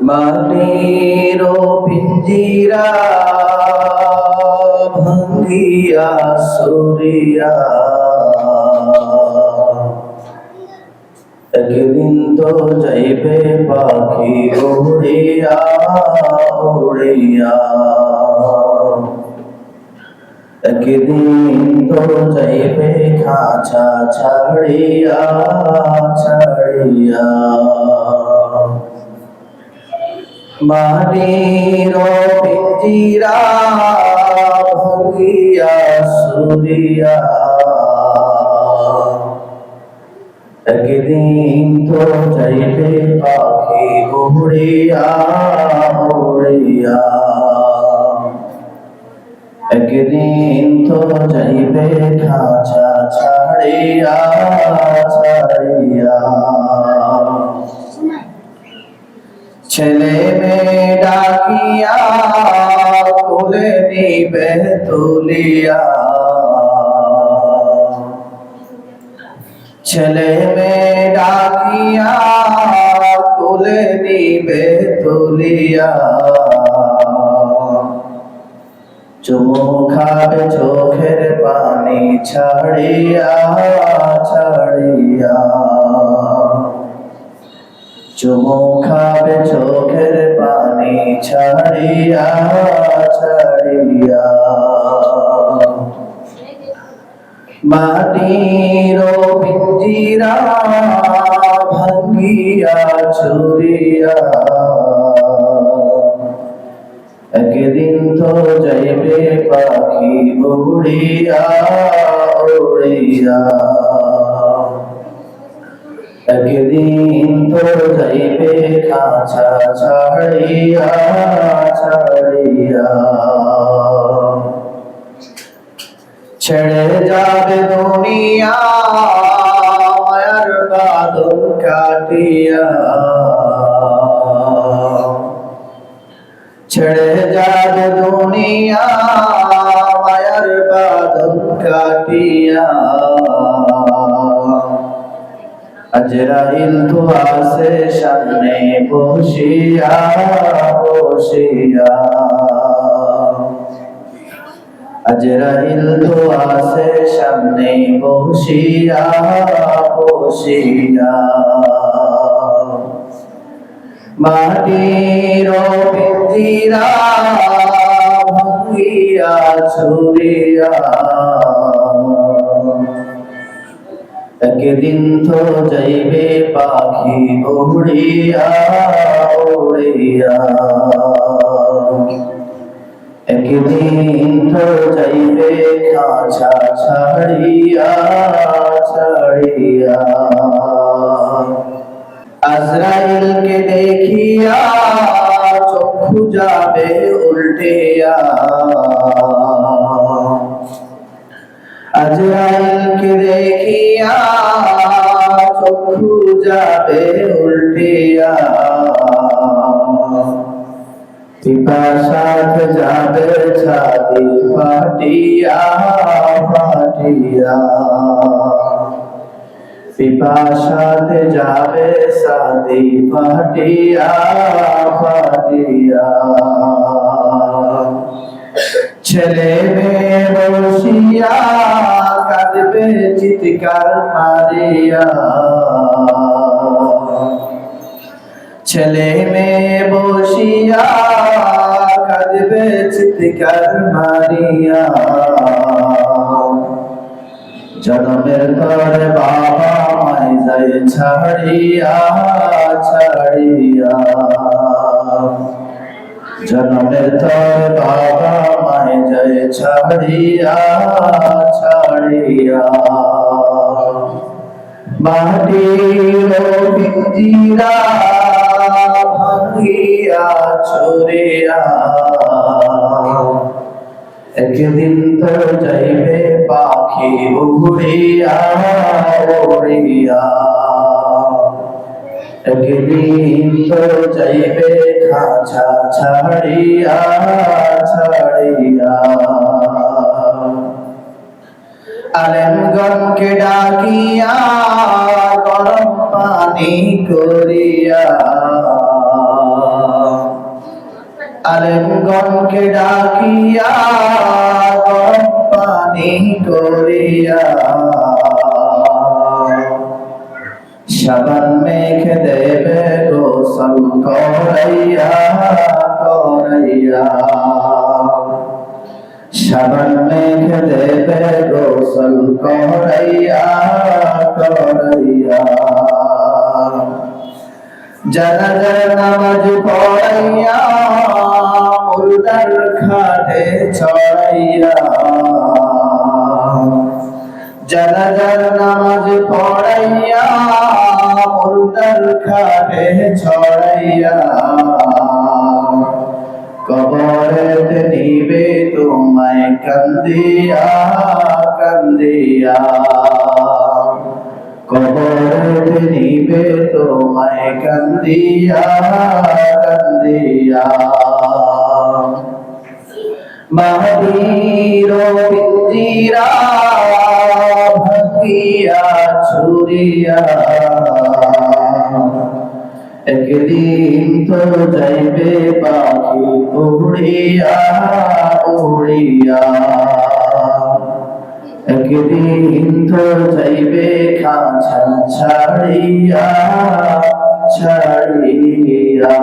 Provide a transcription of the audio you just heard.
মাটির পিঞ্জিরা ভাঙ্গিয়া সরিয়া একদিন তো যাইবে পাখি উড়িয়া উড়িয়া, একদিন তো যাইবে খাঁচা ছাড়িয়া ছাড়িয়া। মাটির পিঞ্জিরা ভাঙ্গিয়া সরিয়া একদিন তো যাইবে পাখি উড়িয়া উড়িয়া, একদিন তো যাইবে খাঁচা ছাড়িয়া ছাড়িয়া। ছেলে মেয়ে ডাকিয়া কোলে নিবে তুলিয়া, ছেলে মেয়ে ডাকিয়া কোলে নিবে তুলিয়া, চুমু খাবে চোখের পানি ছাড়িয়া ছাড়িয়া, চুমু খাবে চোখের পানি ছাড়িয়া ছাড়িয়া। মাটির পিঞ্জিরা ভাঙ্গিয়া চুরিয়া একদিন তো যাইবে পাখি উড়িয়া উড়িয়া, একদিন তো যাইবে খাঁচা ছাড়িয়া ছাড়িয়া। ছেড়ে যাবে দুনিয়া মায়ার বাঁধন কাটিয়া, ছেড়ে যাবে দুনিয়া মায়ার বাঁধন কাটিয়া, আজরাইল তো আসে সামনে বসিয়া বসিয়া, আজরাইল তো আসে সামনে বসিয়া বসিয়া। মাটির পিঞ্জিরা ভাঙ্গিয়া চুরিয়া একদিন তো যাইবে পাখি উড়িয়া উড়িয়া, একদিন তো যাইবে খাঁচা ছাড়িয়া ছাড়িয়া। আজরাইলকে দেখিয়া চক্ষু যাবে উল্টিয়া, আজরাইলকে দেখিয়া চক্ষু যাবে উল্টিয়া, পিপাসাত যাবে ছাতি ফাটিয়া ফাটিয়া, পিপাসাত যাবে ছাতি ফাটিয়া ফাটিয়া। ছেলে মেয়ে বসিয়া কাঁদবে চিৎকার মারিয়া, ছেলে মেয়ে বসিয়া কাঁদবে চিৎকার মারিয়া, জনমের তরে বাবা মাই যায় ছাড়িয়া ছাড়িয়া, জনমের তরে বাবা মাই যায় ছাড়িয়া ছাড়িয়া। মাটির পিঞ্জিরা ভাঙ্গিয়া চুরিয়া একদিন তো যাইবে পাখি উড়িয়া উড়িয়া, একদিন তো যাইবে খাঁচা ছাড়িয়া ছাড়িয়া। আলেমগণকে ডাকিয়া গরম পানি করিয়া আলেমগণকে ডাকিয়া গরম পানি করিয়া সাবান মেখে দেবে গোসল করাইয়া করাইয়া সাবান মেখে দেবে গোসল করাইয়া করাইয়া জানাজার নামাজ পড়াইয়া মুর্দার খাটে চড়াইয়া জানাজার নামাজ পড়াইয়া মুর্দার খাটে চড়াইয়া কবরেতে নিবে তোমায় কান্দিয়া কান্দিয়া কবরেতে নিবে তোমায় কান্দিয়া কান্দিয়া মাহদীর পিঞ্জিরা ভাঙিয়া ছুরিয়া একদিন তো যাইবে পাখি উড়িয়া উড়িয়া একদিন তো যাইবে খাঁচা ছাড়িয়া ছাড়িয়া